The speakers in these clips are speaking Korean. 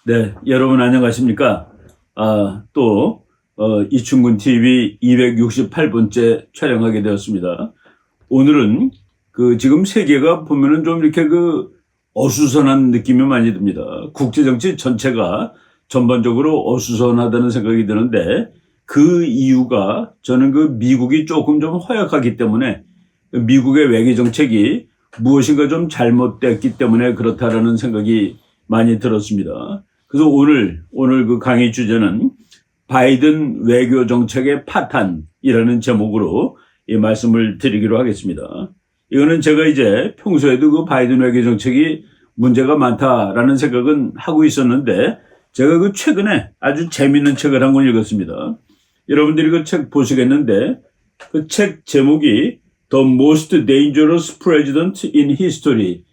네, 여러분 안녕하십니까? 이충근 TV 268번째 촬영하게 되었습니다. 오늘은 지금 세계가 보면은 좀 이렇게 어수선한 느낌이 많이 듭니다. 국제정치 전체가 전반적으로 어수선하다는 생각이 드는데 그 이유가 저는 미국이 조금 좀 허약하기 때문에 미국의 외교 정책이 무엇인가 좀 잘못됐기 때문에 그렇다라는 생각이 많이 들었습니다. 그래서 오늘 강의 주제는 바이든 외교 정책의 파탄이라는 제목으로 이 말씀을 드리기로 하겠습니다. 이거는 제가 이제 평소에도 바이든 외교 정책이 문제가 많다라는 생각은 하고 있었는데 제가 최근에 아주 재미있는 책을 한 권 읽었습니다. 여러분들이 그 책 보시겠는데 그 책 제목이 The Most Dangerous President in History,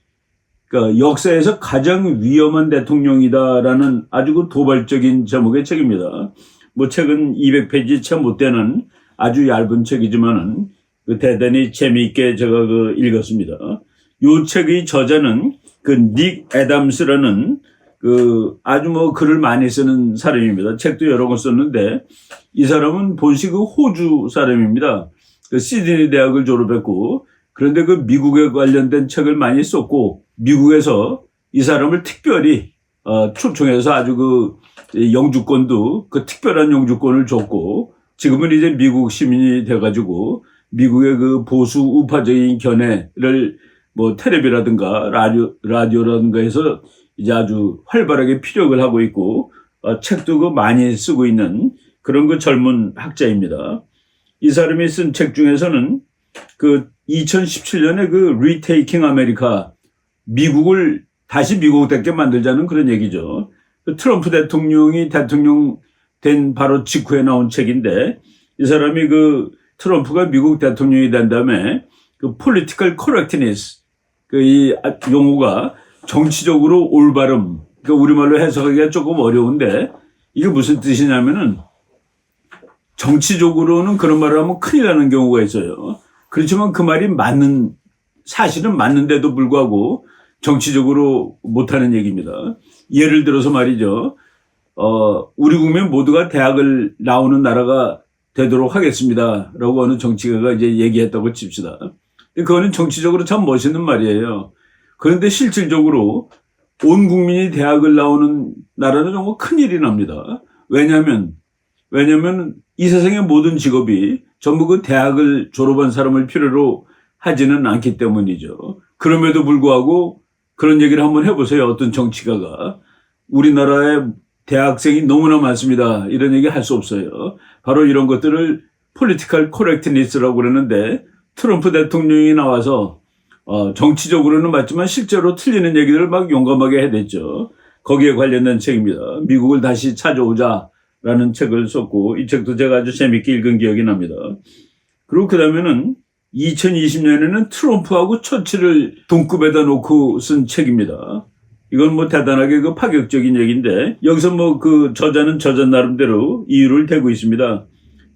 그러니까 역사에서 가장 위험한 대통령이다라는 아주 도발적인 제목의 책입니다. 책은 200페이지 채 못 되는 아주 얇은 책이지만은 대단히 재미있게 제가 읽었습니다. 이 책의 저자는 닉 애담스라는 아주 글을 많이 쓰는 사람입니다. 책도 여러 권 썼는데 이 사람은 본시 호주 사람입니다. 시드니 대학을 졸업했고 그런데 미국에 관련된 책을 많이 썼고 미국에서 이 사람을 특별히 초청해서 아주 영주권도 특별한 영주권을 줬고 지금은 이제 미국 시민이 돼가지고 미국의 보수 우파적인 견해를 텔레비라든가 라디오라든가 해서 이제 아주 활발하게 피력을 하고 있고 책도 많이 쓰고 있는 그런 젊은 학자입니다. 이 사람이 쓴 책 중에서는 2017년에 Retaking America, 미국을 다시 미국답게 만들자는 그런 얘기죠. 트럼프 대통령이 대통령 된 바로 직후에 나온 책인데 이 사람이 트럼프가 미국 대통령이 된 다음에 political correctness, 이 용어가 정치적으로 올바름, 우리말로 해석하기가 조금 어려운데 이게 무슨 뜻이냐면은 정치적으로는 그런 말을 하면 큰일 나는 경우가 있어요. 그렇지만 그 말이 사실은 맞는데도 불구하고 정치적으로 못하는 얘기입니다. 예를 들어서 말이죠. 우리 국민 모두가 대학을 나오는 나라가 되도록 하겠습니다. 라고 어느 정치가가 이제 얘기했다고 칩시다. 그거는 정치적으로 참 멋있는 말이에요. 그런데 실질적으로 온 국민이 대학을 나오는 나라는 정말 큰일이 납니다. 왜냐하면 이 세상의 모든 직업이 전부 대학을 졸업한 사람을 필요로 하지는 않기 때문이죠. 그럼에도 불구하고 그런 얘기를 한번 해보세요. 어떤 정치가가 우리나라에 대학생이 너무나 많습니다. 이런 얘기 할 수 없어요. 바로 이런 것들을 political correctness라고 그러는데 트럼프 대통령이 나와서 정치적으로는 맞지만 실제로 틀리는 얘기들을 막 용감하게 해댔죠. 거기에 관련된 책입니다. 미국을 다시 찾아오자라는 책을 썼고 이 책도 제가 아주 재밌게 읽은 기억이 납니다. 그리고 그 다음에는 2020년에는 트럼프하고 처치를 동급에다 놓고 쓴 책입니다. 이건 대단하게 파격적인 얘기인데 여기서 저자는 저자 나름대로 이유를 대고 있습니다.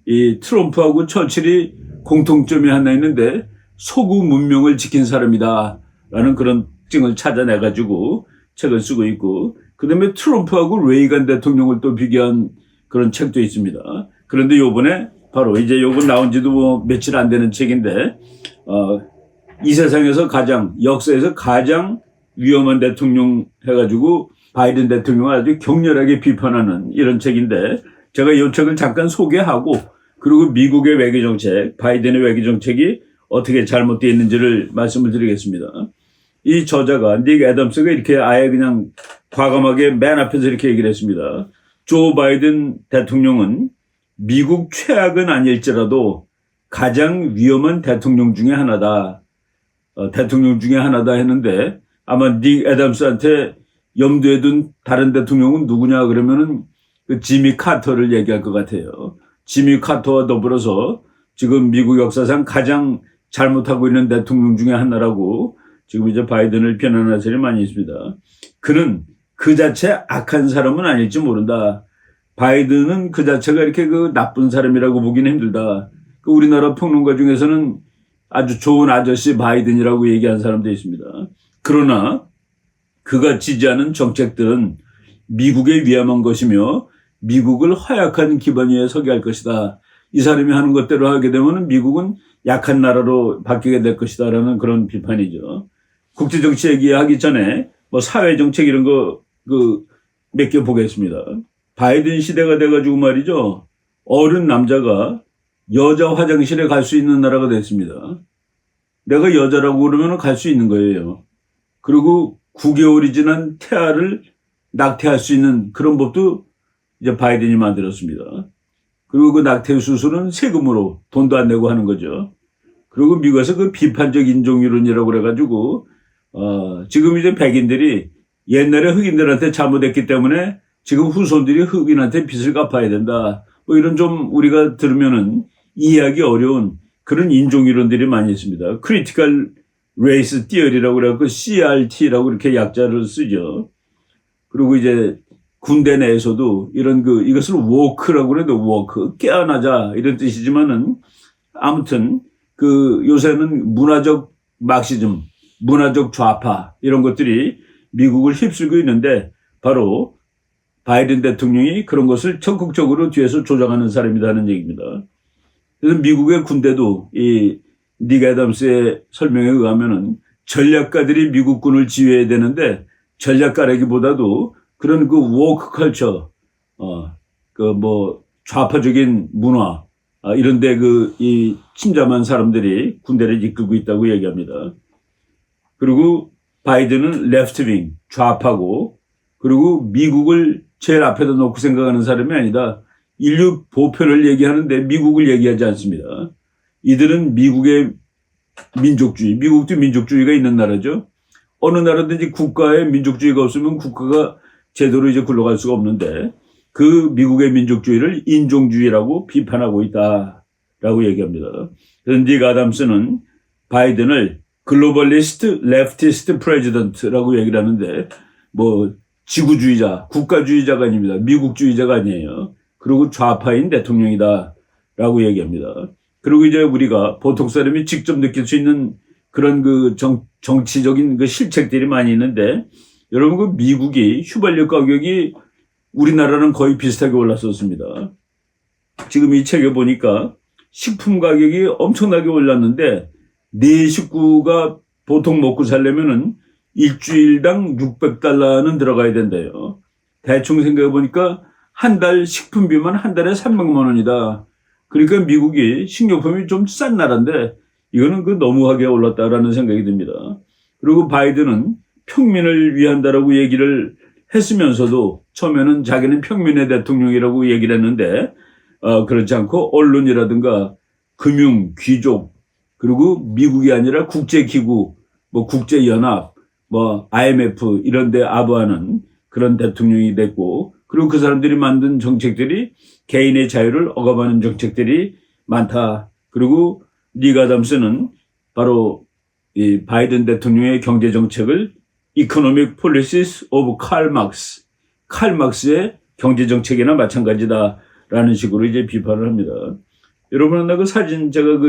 이 트럼프하고 처칠이 공통점이 하나 있는데 소구 문명을 지킨 사람이다 라는 그런 특징을 찾아내가지고 책을 쓰고 있고 그 다음에 트럼프하고 레이간 대통령을 또 비교한 그런 책도 있습니다. 그런데 요번에 바로 이제 요건 나온 지도 며칠 안 되는 책인데 이 세상에서 역사에서 가장 위험한 대통령 해가지고 바이든 대통령을 아주 격렬하게 비판하는 이런 책인데 제가 이 책을 잠깐 소개하고 그리고 미국의 외교정책, 바이든의 외교정책이 어떻게 잘못되어 있는지를 말씀을 드리겠습니다. 이 저자가 닉 애덤스가 이렇게 아예 그냥 과감하게 맨 앞에서 이렇게 얘기를 했습니다. 조 바이든 대통령은 미국 최악은 아닐지라도 가장 위험한 대통령 중에 하나다. 대통령 중에 하나다 했는데 아마 닉 애덤스한테 염두에 둔 다른 대통령은 누구냐 그러면은 지미 카터를 얘기할 것 같아요. 지미 카터와 더불어서 지금 미국 역사상 가장 잘못하고 있는 대통령 중에 하나라고 지금 이제 바이든을 비난하는 사람이 많이 있습니다. 그는 그 자체 악한 사람은 아닐지 모른다. 바이든은 그 자체가 이렇게 나쁜 사람이라고 보기는 힘들다. 우리나라 평론가 중에서는 아주 좋은 아저씨 바이든이라고 얘기한 사람도 있습니다. 그러나 그가 지지하는 정책들은 미국에 위험한 것이며 미국을 허약한 기반 위에 서게 할 것이다. 이 사람이 하는 것대로 하게 되면 미국은 약한 나라로 바뀌게 될 것이다라는 그런 비판이죠. 국제정치 얘기하기 전에 뭐 사회정책 이런 거 몇 개 보겠습니다. 바이든 시대가 돼가지고 말이죠. 어른 남자가 여자 화장실에 갈 수 있는 나라가 됐습니다. 내가 여자라고 그러면 갈 수 있는 거예요. 그리고 9개월이 지난 태아를 낙태할 수 있는 그런 법도 이제 바이든이 만들었습니다. 그리고 그 낙태 수술은 세금으로 돈도 안 내고 하는 거죠. 그리고 미국에서 그 비판적 인종이론이라고 그래가지고 지금 이제 백인들이 옛날에 흑인들한테 잘못했기 때문에 지금 후손들이 흑인한테 빚을 갚아야 된다. 뭐 이런 좀 우리가 들으면은 이해하기 어려운 그런 인종이론들이 많이 있습니다. 크리티컬 레이스 티어리라고 그래갖고 CRT라고 이렇게 약자를 쓰죠. 그리고 이제 군대 내에서도 이런 이것을 워크라고 그래도 워크, 깨어나자 이런 뜻이지만은 아무튼 요새는 문화적 막시즘, 문화적 좌파 이런 것들이 미국을 휩쓸고 있는데 바로 바이든 대통령이 그런 것을 적극적으로 뒤에서 조장하는 사람이라는 얘기입니다. 그래서 미국의 군대도 이 닉 애덤스의 설명에 의하면은 전략가들이 미국군을 지휘해야 되는데 전략가라기보다도 그런 워크 컬처, 좌파적인 문화, 이런데 이 침잠한 사람들이 군대를 이끌고 있다고 얘기합니다. 그리고 바이든은 레프트윙, 좌파고, 그리고 미국을 제일 앞에다 놓고 생각하는 사람이 아니다. 인류 보편을 얘기하는데 미국을 얘기하지 않습니다. 이들은 미국의 민족주의, 미국도 민족주의가 있는 나라죠. 어느 나라든지 국가에 민족주의가 없으면 국가가 제대로 이제 굴러갈 수가 없는데 그 미국의 민족주의를 인종주의라고 비판하고 있다라고 얘기합니다. 그래서 닉 애덤스는 바이든을 글로벌리스트, 레프티스트 프레지던트라고 얘기를 하는데 뭐 지구주의자, 국가주의자가 아닙니다. 미국주의자가 아니에요. 그리고 좌파인 대통령이다라고 얘기합니다. 그리고 이제 우리가 보통 사람이 직접 느낄 수 있는 그런 정치적인 실책들이 많이 있는데 여러분 미국이 휘발유 가격이 우리나라랑 거의 비슷하게 올랐었습니다. 지금 이 책에 보니까 식품 가격이 엄청나게 올랐는데 네 식구가 보통 먹고 살려면은 일주일당 $600는 들어가야 된대요. 대충 생각해 보니까 한 달 식품비만 한 달에 300만 원이다. 그러니까 미국이 식료품이 좀 싼 나라인데 이거는 너무하게 올랐다라는 생각이 듭니다. 그리고 바이든은 평민을 위한다라고 얘기를 했으면서도 처음에는 자기는 평민의 대통령이라고 얘기를 했는데 그렇지 않고 언론이라든가 금융, 귀족 그리고 미국이 아니라 국제기구, 뭐 국제연합, 뭐 IMF 이런 데 아부하는 그런 대통령이 됐고 그리고 그 사람들이 만든 정책들이 개인의 자유를 억압하는 정책들이 많다. 그리고 닉 애덤스는 바로 이 바이든 대통령의 경제 정책을 Economic Policies of Karl Marx, 칼 막스의 경제 정책이나 마찬가지다라는 식으로 이제 비판을 합니다. 여러분 나 그 사진 제가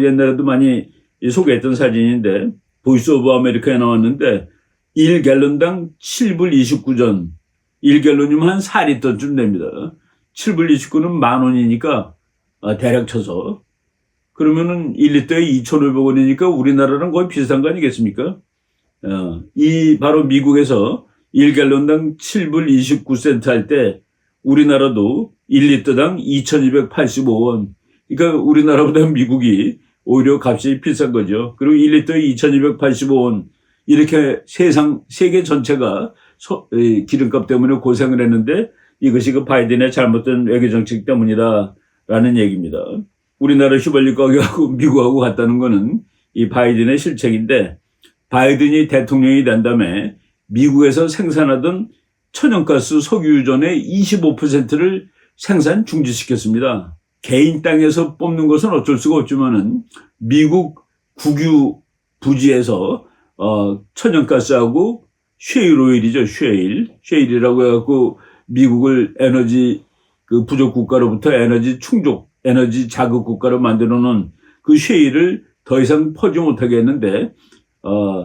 옛날에도 많이 소개했던 사진인데 보이스 오브 아메리카에 나왔는데 1갤런당 7불 29전 1갤런이면 한 4리터쯤 됩니다. 7불 29는 10,000원이니까 대략 쳐서 그러면은 1리터에 2,500원이니까 우리나라랑 거의 비슷한 거 아니겠습니까? 이 바로 미국에서 1갤런당 7불 29센트 할 때 우리나라도 1리터당 2,285원. 그러니까 우리나라보다 미국이 오히려 값이 비싼 거죠. 그리고 1리터에 2,285원. 이렇게 세계 전체가 기름값 때문에 고생을 했는데 이것이 바이든의 잘못된 외교정책 때문이다라는 얘기입니다. 우리나라 휘발유 가격하고 미국하고 같다는 거는 이 바이든의 실책인데 바이든이 대통령이 된 다음에 미국에서 생산하던 천연가스 석유유전의 25%를 생산 중지시켰습니다. 개인 땅에서 뽑는 것은 어쩔 수가 없지만은 미국 국유 부지에서 천연가스하고 쉐일 오일이죠. 쉐일이라고 해갖고 미국을 에너지 부족 국가로부터 에너지 충족, 에너지 자급 국가로 만들어 놓은 그 쉐일을 더 이상 퍼지 못하게 했는데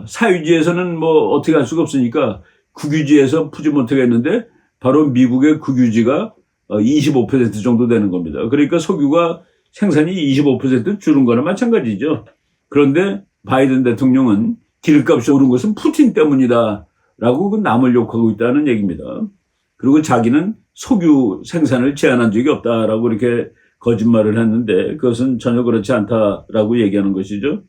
사유지에서는 뭐 어떻게 할 수가 없으니까 국유지에서 푸지 못하게 했는데 바로 미국의 국유지가 25% 정도 되는 겁니다. 그러니까 석유가 생산이 25% 줄은 거나 마찬가지죠. 그런데 바이든 대통령은 기름값이 오른 것은 푸틴 때문이다라고 그 남을 욕하고 있다는 얘기입니다. 그리고 자기는 석유 생산을 제한한 적이 없다라고 이렇게 거짓말을 했는데 그것은 전혀 그렇지 않다라고 얘기하는 것이죠.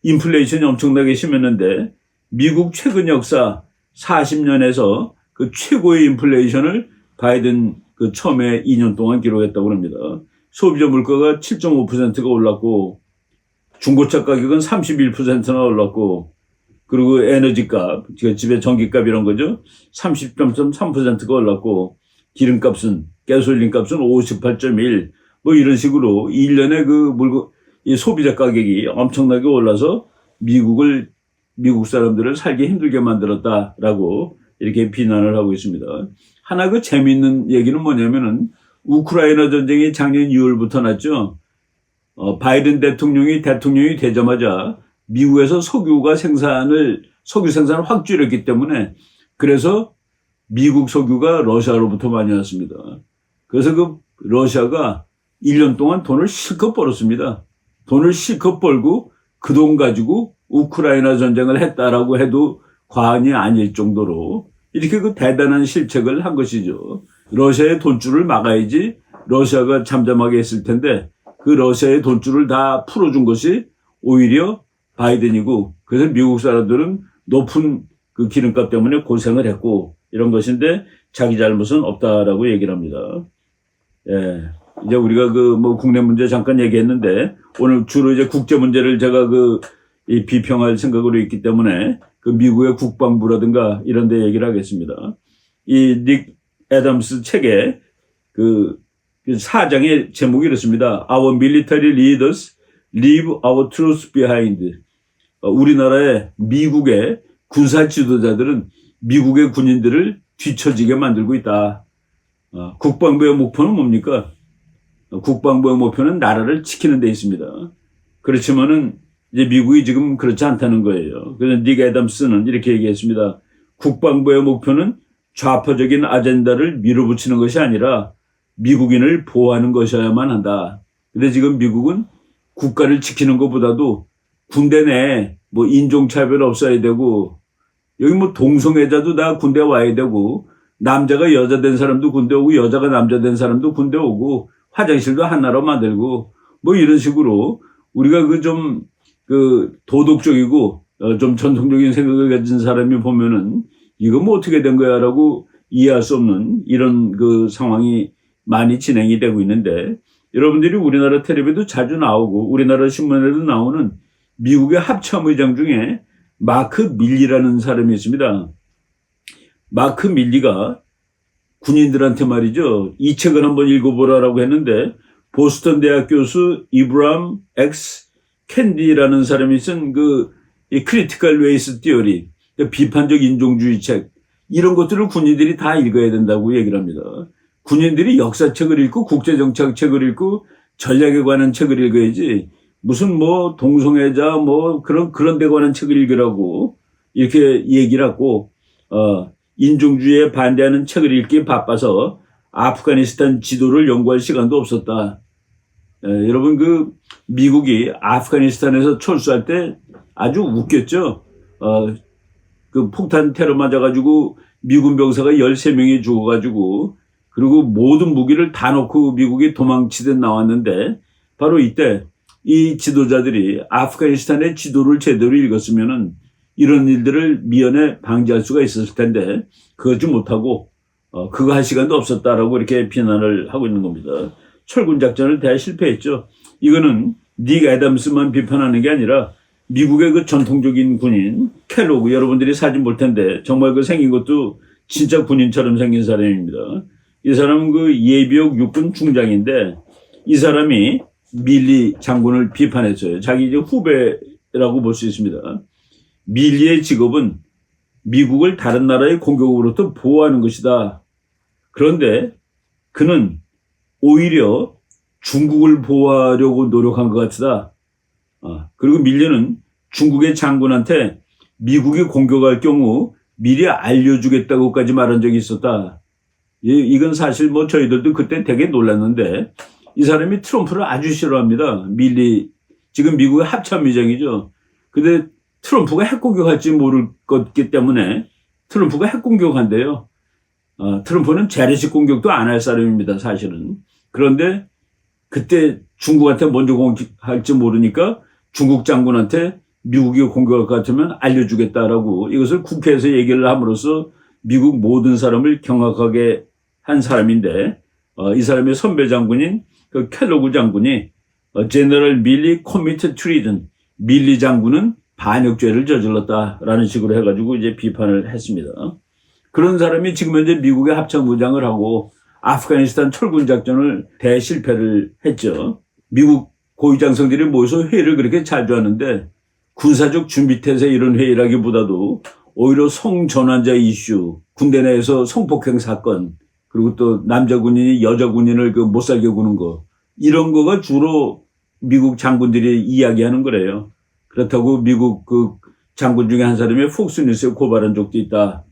인플레이션이 엄청나게 심했는데 미국 최근 역사 40년에서 그 최고의 인플레이션을 바이든 그 처음에 2년 동안 기록했다고 합니다. 소비자 물가가 7.5%가 올랐고 중고차 가격은 31%나 올랐고 그리고 에너지값, 집에 전기값 이런 거죠. 30.3%가 올랐고 기름값은 가솔린 값은 58.1 뭐 이런 식으로 1년에 그 물건 이 소비자 가격이 엄청나게 올라서 미국 사람들을 살기 힘들게 만들었다라고 이렇게 비난을 하고 있습니다. 하나 그 재미있는 얘기는 뭐냐면은 우크라이나 전쟁이 작년 2월부터 났죠. 바이든 대통령이 되자마자 미국에서 석유 생산을 확 줄였기 때문에 그래서 미국 석유가 러시아로부터 많이 왔습니다. 그래서 그 러시아가 1년 동안 돈을 실컷 벌었습니다. 돈을 실컷 벌고 그 돈 가지고 우크라이나 전쟁을 했다라고 해도 과언이 아닐 정도로 이렇게 그 대단한 실책을 한 것이죠. 러시아의 돈줄을 막아야지 러시아가 잠잠하게 했을 텐데 그 러시아의 돈줄을 다 풀어준 것이 오히려 바이든이고 그래서 미국 사람들은 높은 그 기름값 때문에 고생을 했고 이런 것인데 자기 잘못은 없다라고 얘기를 합니다. 예. 이제 우리가 그 뭐 국내 문제 잠깐 얘기했는데 오늘 주로 이제 국제 문제를 제가 이 비평할 생각으로 있기 때문에 그 미국의 국방부라든가 이런 데 얘기를 하겠습니다. 이 닉 애덤스 책에 그 4장의 제목이 이렇습니다. Our military leaders leave our troops behind. 우리나라의 미국의 군사 지도자들은 미국의 군인들을 뒤처지게 만들고 있다. 국방부의 목표는 뭡니까? 국방부의 목표는 나라를 지키는 데 있습니다. 그렇지만은 이제 미국이 지금 그렇지 않다는 거예요. 그래서 닉 애덤스는 이렇게 얘기했습니다. 국방부의 목표는 좌파적인 아젠다를 밀어붙이는 것이 아니라 미국인을 보호하는 것이어야만 한다. 근데 지금 미국은 국가를 지키는 것보다도 군대 내에 뭐 인종차별 없어야 되고 여기 뭐 동성애자도 다 군대 와야 되고 남자가 여자 된 사람도 군대 오고 여자가 남자 된 사람도 군대 오고 화장실도 하나로 만들고 뭐 이런 식으로 우리가 그 도덕적이고 좀 전통적인 생각을 가진 사람이 보면은 이거 뭐 어떻게 된 거야 라고 이해할 수 없는 이런 그 상황이 많이 진행이 되고 있는데 여러분들이 우리나라 텔레비도 자주 나오고 우리나라 신문에도 나오는 미국의 합참의장 중에 마크 밀리라는 사람이 있습니다. 마크 밀리가 군인들한테 말이죠. 이 책을 한번 읽어보라라고 했는데 보스턴 대학 교수 이브람 X 캔디라는 사람이 쓴 이 크리티컬 레이스 티어리, 비판적 인종주의 책 이런 것들을 군인들이 다 읽어야 된다고 얘기를 합니다. 군인들이 역사책을 읽고 국제정착책을 읽고 전략에 관한 책을 읽어야지 무슨 뭐 동성애자 뭐 그런 데 관한 책을 읽으라고 이렇게 얘기를 하고 인종주의에 반대하는 책을 읽기 바빠서 아프가니스탄 지도를 연구할 시간도 없었다. 여러분 미국이 아프가니스탄에서 철수할 때 아주 웃겼죠. 그 폭탄 테러 맞아가지고 미군 병사가 13명이 죽어가지고 그리고 모든 무기를 다 놓고 미국이 도망치듯 나왔는데 바로 이때 이 지도자들이 아프가니스탄의 지도를 제대로 읽었으면은 이런 일들을 미연에 방지할 수가 있었을 텐데 그러지 못하고 그거 할 시간도 없었다라고 이렇게 비난을 하고 있는 겁니다. 철군 작전을 대실패했죠. 이거는 닉 애덤스만 비판하는 게 아니라 미국의 그 전통적인 군인 켈로그 여러분들이 사진 볼 텐데 정말 그 생긴 것도 진짜 군인처럼 생긴 사람입니다. 이 사람은 그 예비역 육군 중장인데 이 사람이 밀리 장군을 비판했어요. 자기 이제 후배라고 볼 수 있습니다. 밀리의 직업은 미국을 다른 나라의 공격으로부터 보호하는 것이다. 그런데 그는 오히려 중국을 보호하려고 노력한 것 같다. 그리고 밀리는 중국의 장군한테 미국이 공격할 경우 미리 알려주겠다고까지 말한 적이 있었다. 이건 사실 뭐 저희들도 그때 되게 놀랐는데 이 사람이 트럼프를 아주 싫어합니다. 지금 미국의 합참의장이죠. 근데 트럼프가 핵공격할지 모를 것기 때문에 트럼프가 핵공격한대요. 트럼프는 재래식 공격도 안 할 사람입니다, 사실은. 그런데 그때 중국한테 먼저 공격할지 모르니까 중국 장군한테 미국이 공격할 것 같으면 알려주겠다라고 이것을 국회에서 얘기를 함으로써 미국 모든 사람을 경악하게 한 사람인데 이 사람의 선배 장군인 그 켈로그 장군이 제너럴 밀리 코미트 트리든 밀리 장군은 반역죄를 저질렀다라는 식으로 해가지고 이제 비판을 했습니다. 그런 사람이 지금 현재 미국의 합참의장을 하고 아프가니스탄 철군 작전을 대실패를 했죠. 미국 고위장성들이 모여서 회의를 그렇게 자주 하는데 군사적 준비태세 이런 회의라기보다도 오히려 성전환자 이슈, 군대 내에서 성폭행 사건, 그리고 또 남자 군인이 여자 군인을 못 살게 구는 거, 이런 거가 주로 미국 장군들이 이야기하는 거래요. 그렇다고 미국 그 장군 중에 한 사람이 폭스뉴스에 고발한 적도 있다.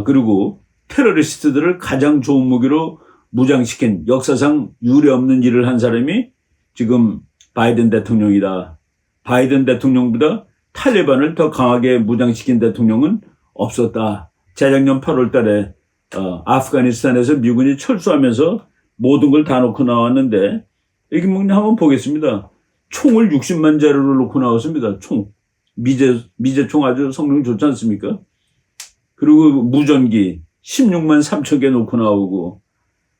그리고 테러리스트들을 가장 좋은 무기로 무장시킨 역사상 유례없는 일을 한 사람이 지금 바이든 대통령이다. 바이든 대통령보다 탈레반을 더 강하게 무장시킨 대통령은 없었다. 재작년 8월 달에 아프가니스탄에서 미군이 철수하면서 모든 걸 다 놓고 나왔는데 여기 뭐 한번 보겠습니다. 총을 60만 자루를 놓고 나왔습니다. 총. 미제총 아주 성능 좋지 않습니까? 그리고 무전기 16만 3천 개 놓고 나오고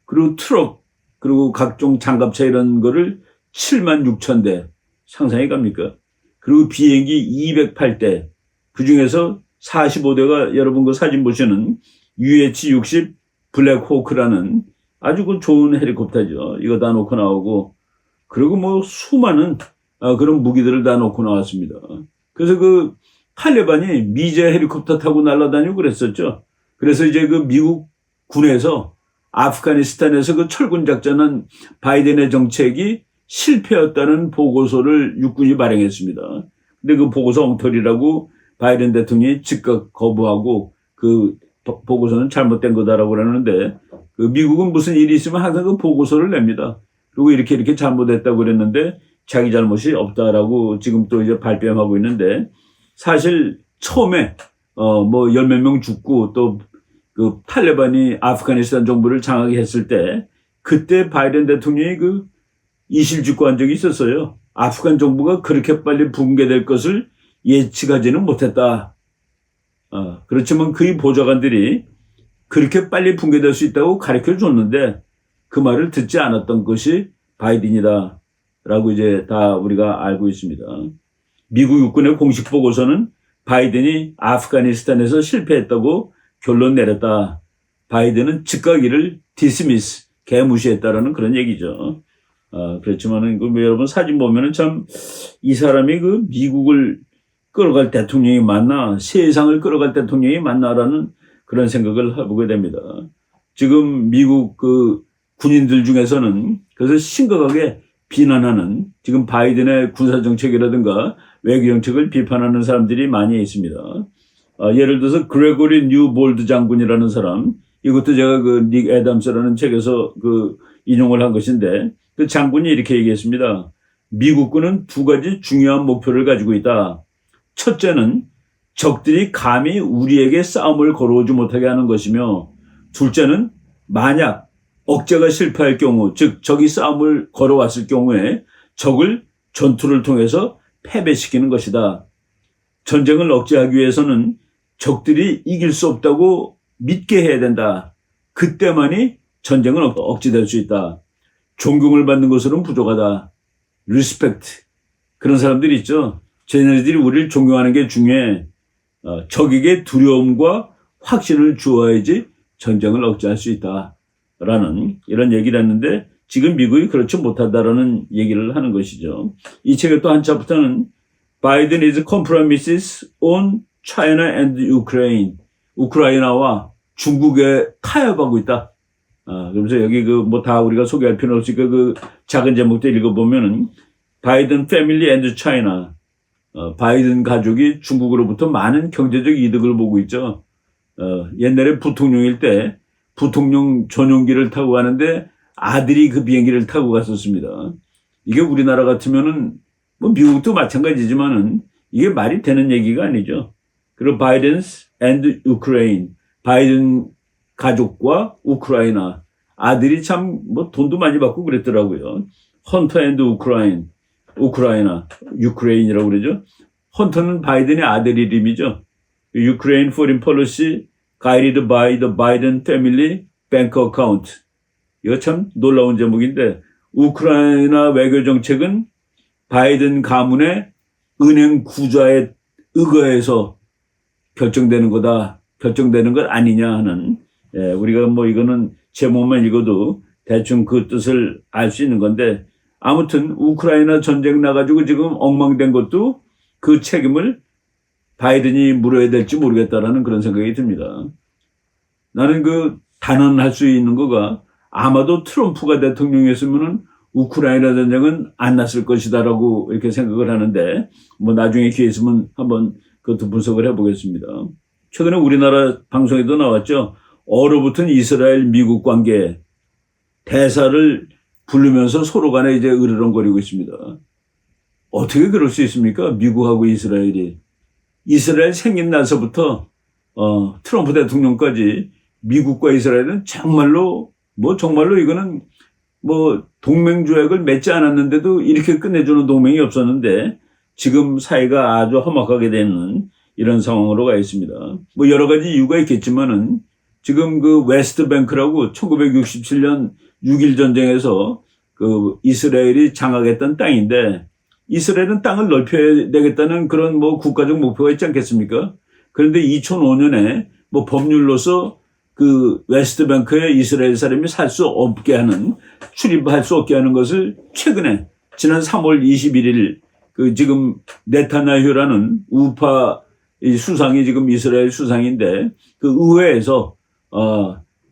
그리고 트럭 그리고 각종 장갑차 이런 거를 7만 6천 대 상상이 갑니까? 그리고 비행기 208대 그중에서 45대가 여러분 그 사진 보시는 UH-60 블랙호크라는 아주 그 좋은 헬리콥터죠. 이거 다 놓고 나오고 그리고 뭐 수많은 그런 무기들을 다 놓고 나왔습니다. 그래서 그 탈레반이 미제 헬리콥터 타고 날아다니고 그랬었죠. 그래서 이제 그 미국 군에서 아프가니스탄에서 그 철군 작전은 바이든의 정책이 실패였다는 보고서를 육군이 발행했습니다. 근데 그 보고서 엉터리라고 바이든 대통령이 즉각 거부하고 그 보고서는 잘못된 거다라고 그러는데 그 미국은 무슨 일이 있으면 항상 그 보고서를 냅니다. 그리고 이렇게 잘못했다고 그랬는데 자기 잘못이 없다라고 지금 또 이제 발뺌하고 있는데 사실 처음에 뭐 열 몇 명 죽고 또 그 탈레반이 아프가니스탄 정부를 장악했을 때 그때 바이든 대통령이 그 이실직고한 적이 있었어요. 아프간 정부가 그렇게 빨리 붕괴될 것을 예측하지는 못했다. 그렇지만 그의 보좌관들이 그렇게 빨리 붕괴될 수 있다고 가르쳐 줬는데 그 말을 듣지 않았던 것이 바이든이다. 라고 이제 다 우리가 알고 있습니다. 미국 육군의 공식 보고서는 바이든이 아프가니스탄에서 실패했다고 결론 내렸다. 바이든은 즉각 이를 디스미스, 개무시했다라는 그런 얘기죠. 그렇지만은 그 여러분 사진 보면은 참 이 사람이 그 미국을 끌어갈 대통령이 맞나, 세상을 끌어갈 대통령이 맞나라는 그런 생각을 해보게 됩니다. 지금 미국 그 군인들 중에서는 그래서 심각하게 비난하는 지금 바이든의 군사정책이라든가 외교정책을 비판하는 사람들이 많이 있습니다. 예를 들어서 그레고리 뉴볼드 장군이라는 사람, 이것도 제가 그 닉 애담스라는 책에서 그 인용을 한 것인데 그 장군이 이렇게 얘기했습니다. 미국군은 두 가지 중요한 목표를 가지고 있다. 첫째는 적들이 감히 우리에게 싸움을 걸어오지 못하게 하는 것이며 둘째는 만약 억제가 실패할 경우, 즉 적이 싸움을 걸어왔을 경우에 적을 전투를 통해서 패배시키는 것이다. 전쟁을 억제하기 위해서는 적들이 이길 수 없다고 믿게 해야 된다. 그때만이 전쟁은 억제될 수 있다. 존경을 받는 것으로는 부족하다. 리스펙트. 그런 사람들이 있죠. 쟤네들이 우리를 존경하는 게 중요해. 적에게 두려움과 확신을 주어야지 전쟁을 억제할 수 있다. 라는 이런 얘기를 했는데 지금 미국이 그렇지 못하다라는 얘기를 하는 것이죠. 이 책의 또 한 챕터는 Biden is compromises on China and Ukraine. 우크라이나와 중국에 타협하고 있다. 그래서 여기 그 뭐 다 우리가 소개할 필요는 없으니까 그 작은 제목들 읽어보면은 바이든 패밀리 앤드 차이나. 바이든 가족이 중국으로부터 많은 경제적 이득을 보고 있죠. 옛날에 부통령일 때 부통령 전용기를 타고 가는데 아들이 그 비행기를 타고 갔었습니다. 이게 우리나라 같으면은 뭐 미국도 마찬가지지만은 이게 말이 되는 얘기가 아니죠. 그리고 바이든스 앤드 우크라인, 바이든 가족과 우크라이나 아들이 참 뭐 돈도 많이 받고 그랬더라고요. 헌터 앤드 우크라인, 우크라이나, 유크레인이라고 그러죠. 헌터는 바이든의 아들 이름이죠. Ukraine Foreign Policy Guided by the Biden Family Bank Account. 이거 참 놀라운 제목인데 우크라이나 외교 정책은 바이든 가문의 은행 구좌에 의거해서 결정되는 거다. 결정되는 것 아니냐 하는 우리가 뭐 이거는 제목만 읽어도 대충 그 뜻을 알 수 있는 건데 아무튼 우크라이나 전쟁 나가지고 지금 엉망된 것도 그 책임을 바이든이 물어야 될지 모르겠다라는 그런 생각이 듭니다. 나는 그 단언할 수 있는 거가 아마도 트럼프가 대통령이었으면은 우크라이나 전쟁은 안 났을 것이다라고 이렇게 생각을 하는데 뭐 나중에 기회 있으면 한번 그것도 분석을 해보겠습니다. 최근에 우리나라 방송에도 나왔죠. 얼어붙은 이스라엘 미국 관계 대사를 부르면서 서로 간에 이제 으르렁거리고 있습니다. 어떻게 그럴 수 있습니까? 미국하고 이스라엘이. 이스라엘 생긴 날서부터 트럼프 대통령까지 미국과 이스라엘은 정말로 이거는 뭐 동맹 조약을 맺지 않았는데도 이렇게 끝내주는 동맹이 없었는데 지금 사이가 아주 험악하게 되는 이런 상황으로 가 있습니다. 뭐 여러 가지 이유가 있겠지만은 지금 그 웨스트뱅크라고 1967년 6.1 전쟁에서 그 이스라엘이 장악했던 땅인데 이스라엘은 땅을 넓혀야 되겠다는 그런 뭐 국가적 목표가 있지 않겠습니까? 그런데 2005년에 뭐 법률로서 그 웨스트뱅크에 이스라엘 사람이 살 수 없게 하는 출입할 수 없게 하는 것을 최근에 지난 3월 21일 그 지금 네타냐후라는 우파 이 수상이 지금 이스라엘 수상인데 그 의회에서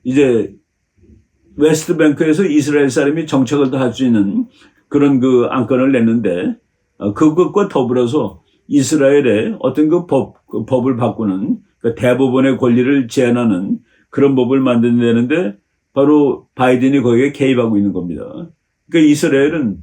이제 웨스트뱅크에서 이스라엘 사람이 정착을 더 할 수 있는 그런 그 안건을 냈는데 그것과 더불어서 이스라엘의 어떤 그 법을 바꾸는 그 대법원의 권리를 제한하는 그런 법을 만든다는데 바로 바이든이 거기에 개입하고 있는 겁니다. 그러니까 이스라엘은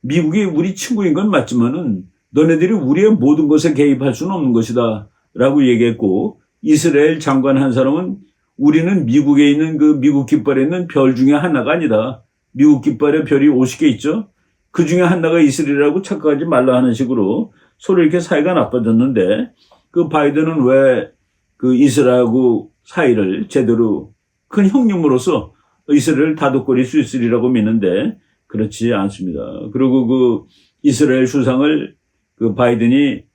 미국이 우리 친구인 건 맞지만은 너네들이 우리의 모든 것에 개입할 수는 없는 것이다 라고 얘기했고 이스라엘 장관 한 사람은 우리는 미국에 있는 그 미국 깃발에 있는 별 중에 하나가 아니다. 미국 깃발에 별이 50개 있죠. 그 중에 하나가 이스라엘이라고 착각하지 말라 하는 식으로 서로 이렇게 사이가 나빠졌는데 그 바이든은 왜 그 이스라엘하고 사이를 제대로 큰 형님으로서 이스라엘을 다독거릴 수 있으리라고 믿는데 그렇지 않습니다. 그리고 그 이스라엘 수상을 그 바이든이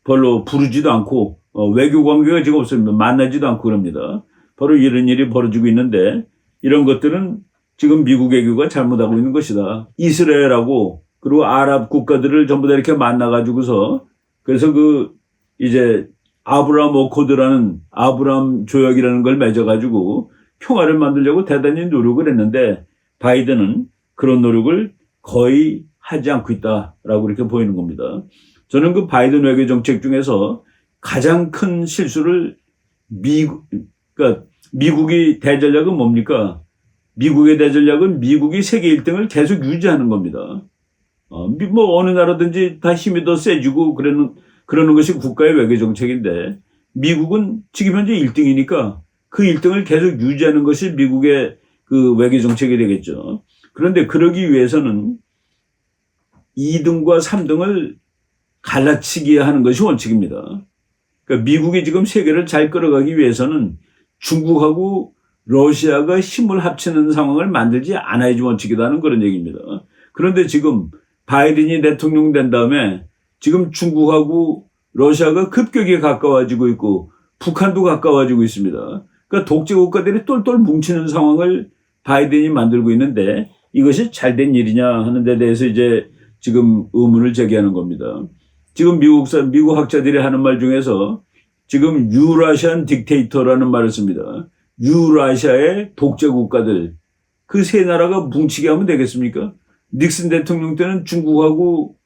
별로 부르지도 않고 외교 관계가 지금 없습니다. 만나지도 않고 그럽니다. 바로 이런 일이 벌어지고 있는데 이런 것들은 지금 미국 외교가 잘못하고 있는 것이다. 이스라엘하고 그리고 아랍 국가들을 전부 다 이렇게 만나가지고서 그래서 그 이제 아브라함 어코드라는 아브라함 조약이라는 걸 맺어가지고 평화를 만들려고 대단히 노력을 했는데 바이든은 그런 노력을 거의 하지 않고 있다라고 이렇게 보이는 겁니다. 저는 그 바이든 외교 정책 중에서 가장 큰 실수를 그러니까 미국이 대전략은 뭡니까? 미국의 대전략은 미국이 세계 1등을 계속 유지하는 겁니다. 뭐 어느 나라든지 다 힘이 더 세지고 그러는 것이 국가의 외교 정책인데 미국은 지금 현재 1등이니까 그 1등을 계속 유지하는 것이 미국의 그 외교 정책이 되겠죠. 그런데 그러기 위해서는 2등과 3등을 갈라치기 하는 것이 원칙입니다. 그러니까 미국이 지금 세계를 잘 끌어가기 위해서는 중국하고 러시아가 힘을 합치는 상황을 만들지 않아야지 원칙이라는 그런 얘기입니다. 그런데 지금 바이든이 대통령 된 다음에 지금 중국하고 러시아가 급격히 가까워지고 있고 북한도 가까워지고 있습니다. 그러니까 독재 국가들이 똘똘 뭉치는 상황을 바이든이 만들고 있는데 이것이 잘된 일이냐 하는 데 대해서 이제 지금 의문을 제기하는 겁니다. 지금 미국 학자들이 하는 말 중에서 지금 유라시안 딕테이터라는 말을 씁니다. 유라시아의 독재 국가들 그 세 나라가 뭉치게 하면 되겠습니까? 닉슨 대통령 때는 중국하고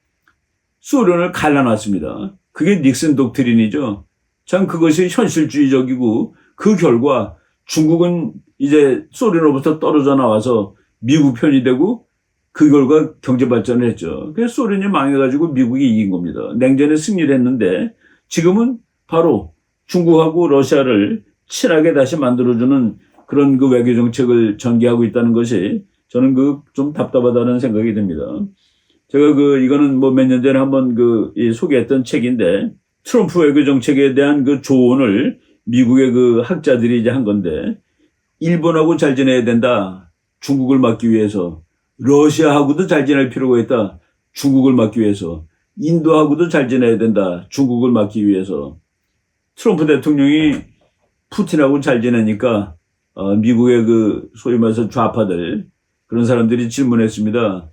소련을 갈라놨습니다. 그게 닉슨 독트린이죠. 참 그것이 현실주의적이고 그 결과 중국은 이제 소련으로부터 떨어져 나와서 미국 편이 되고 그 결과 경제 발전을 했죠. 그래서 소련이 망해가지고 미국이 이긴 겁니다. 냉전에 승리를 했는데 지금은 바로 중국하고 러시아를 친하게 다시 만들어주는 그런 그 외교 정책을 전개하고 있다는 것이 저는 좀 답답하다는 생각이 듭니다. 제가 이거는 뭐 몇 년 전에 한번 소개했던 책인데 트럼프 외교 정책에 대한 조언을 미국의 학자들이 이제 한 건데 일본하고 잘 지내야 된다. 중국을 막기 위해서. 러시아하고도 잘 지낼 필요가 있다. 중국을 막기 위해서. 인도하고도 잘 지내야 된다. 중국을 막기 위해서. 트럼프 대통령이 푸틴하고 잘 지내니까 미국의 소위 말해서 좌파들 그런 사람들이 질문했습니다.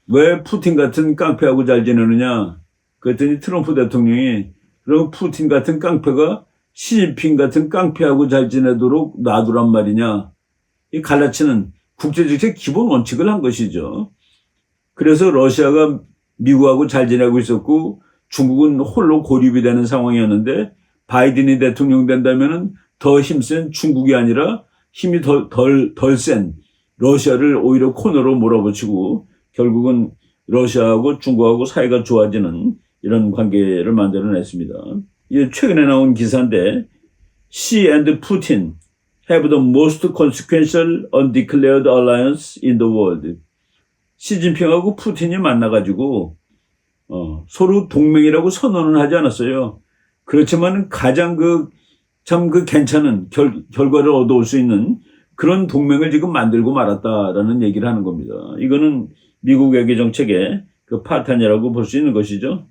왜 푸틴 같은 깡패하고 잘 지내느냐? 그랬더니 트럼프 대통령이 그럼 푸틴 같은 깡패가 시진핑 같은 깡패하고 잘 지내도록 놔두란 말이냐. 이 갈라치는 국제정책 기본 원칙을 한 것이죠. 그래서 러시아가 미국하고 잘 지내고 있었고 중국은 홀로 고립이 되는 상황이었는데 바이든이 대통령 된다면은 더 힘센 중국이 아니라 힘이 덜 센 러시아를 오히려 코너로 몰아붙이고 결국은 러시아하고 중국하고 사이가 좋아지는 이런 관계를 만들어냈습니다. 이게 최근에 나온 기사인데 Xi and Putin have the most consequential undeclared alliance in the world. 시진핑하고 푸틴이 만나가지고 서로 동맹이라고 선언은 하지 않았어요. 그렇지만 가장 괜찮은 결과를 얻어올 수 있는 그런 동맹을 지금 만들고 말았다라는 얘기를 하는 겁니다. 이거는 미국 외교 정책의 파탄이라고 볼 수 있는 것이죠.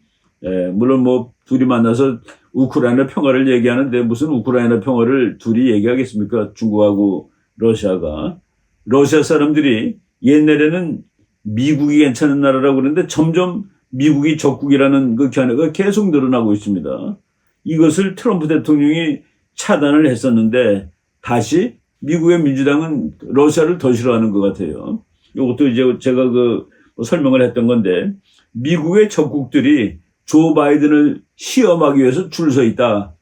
물론 뭐 둘이 만나서 우크라이나 평화를 얘기하는데 무슨 우크라이나 평화를 둘이 얘기하겠습니까? 중국하고 러시아가. 러시아 사람들이 옛날에는 미국이 괜찮은 나라라고 그러는데 점점 미국이 적국이라는 견해가 계속 늘어나고 있습니다. 이것을 트럼프 대통령이 차단을 했었는데 다시 미국의 민주당은 러시아를 더 싫어하는 것 같아요. 이것도 이제 제가 설명을 했던 건데 미국의 적국들이 조 바이든을 시험하기 위해서 줄 서 있다.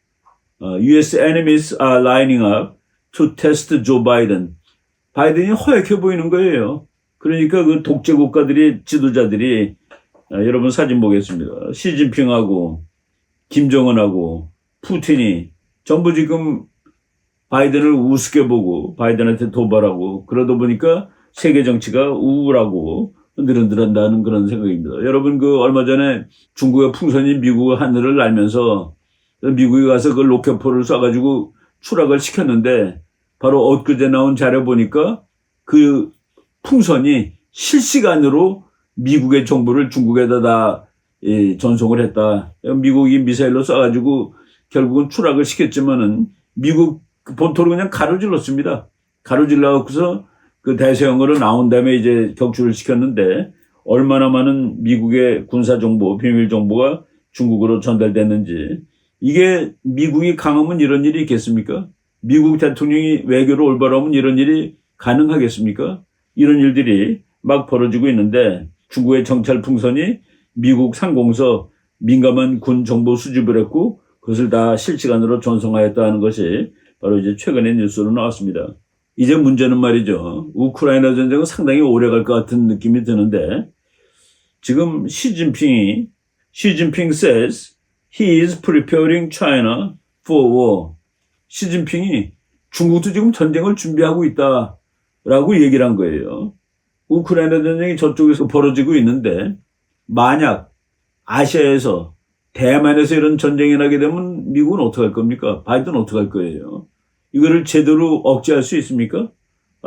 US enemies are lining up to test Joe Biden. 바이든이 허약해 보이는 거예요. 그러니까 독재 국가들이 지도자들이 여러분 사진 보겠습니다. 시진핑하고 김정은하고 푸틴이 전부 지금 바이든을 우습게 보고 바이든한테 도발하고 그러다 보니까 세계 정치가 우울하고 흔들흔들한다는 그런 생각입니다. 여러분 얼마 전에 중국의 풍선이 미국 하늘을 날면서 미국에 가서 로켓포를 쏴가지고 추락을 시켰는데 바로 엊그제 나온 자료 보니까 풍선이 실시간으로 미국의 정보를 중국에다 다 전송을 했다. 미국이 미사일로 쏴가지고 결국은 추락을 시켰지만은 미국 본토를 그냥 가로질렀습니다. 가로질러서 대서양으로 나온 다음에 이제 격추를 시켰는데 얼마나 많은 미국의 군사 정보, 비밀 정보가 중국으로 전달됐는지. 이게 미국이 강하면 이런 일이 있겠습니까? 미국 대통령이 외교를 올바로 하면 이런 일이 가능하겠습니까? 이런 일들이 막 벌어지고 있는데 중국의 정찰 풍선이 미국 상공서 민감한 군 정보 수집을 했고 그것을 다 실시간으로 전송하였다는 것이 바로 이제 최근의 뉴스로 나왔습니다. 이제 문제는 말이죠. 우크라이나 전쟁은 상당히 오래 갈 것 같은 느낌이 드는데 지금 시진핑 says he is preparing China for war. 시진핑이 중국도 지금 전쟁을 준비하고 있다라고 얘기를 한 거예요. 우크라이나 전쟁이 저쪽에서 벌어지고 있는데 만약 아시아에서 대만에서 이런 전쟁이 나게 되면 미국은 어떻게 할 겁니까? 바이든은 어떻게 할 거예요? 이거를 제대로 억제할 수 있습니까?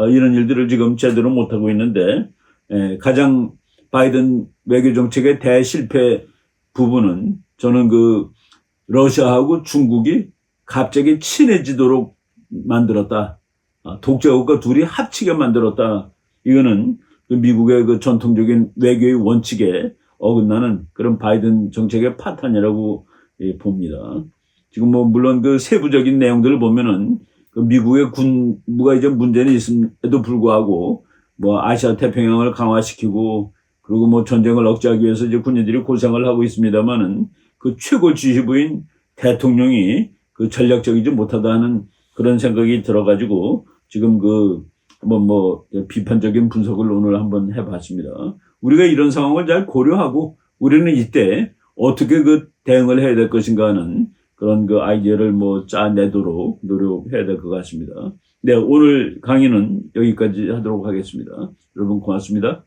이런 일들을 지금 제대로 못하고 있는데 가장 바이든 외교 정책의 대실패 부분은 저는 러시아하고 중국이 갑자기 친해지도록 만들었다. 독재국가 둘이 합치게 만들었다. 이거는 미국의 전통적인 외교의 원칙에 어긋나는 그런 바이든 정책의 파탄이라고 봅니다. 지금 물론 세부적인 내용들을 보면은 미국의 군부가 이제 문제는 있음에도 불구하고 아시아 태평양을 강화시키고 그리고 전쟁을 억제하기 위해서 이제 군인들이 고생을 하고 있습니다만은 최고 지휘부인 대통령이 전략적이지 못하다는 그런 생각이 들어가지고 지금 비판적인 분석을 오늘 한번 해봤습니다. 우리가 이런 상황을 잘 고려하고 우리는 이때 어떻게 대응을 해야 될 것인가 하는 그런 아이디어를 짜내도록 노력해야 될 것 같습니다. 네, 오늘 강의는 여기까지 하도록 하겠습니다. 여러분 고맙습니다.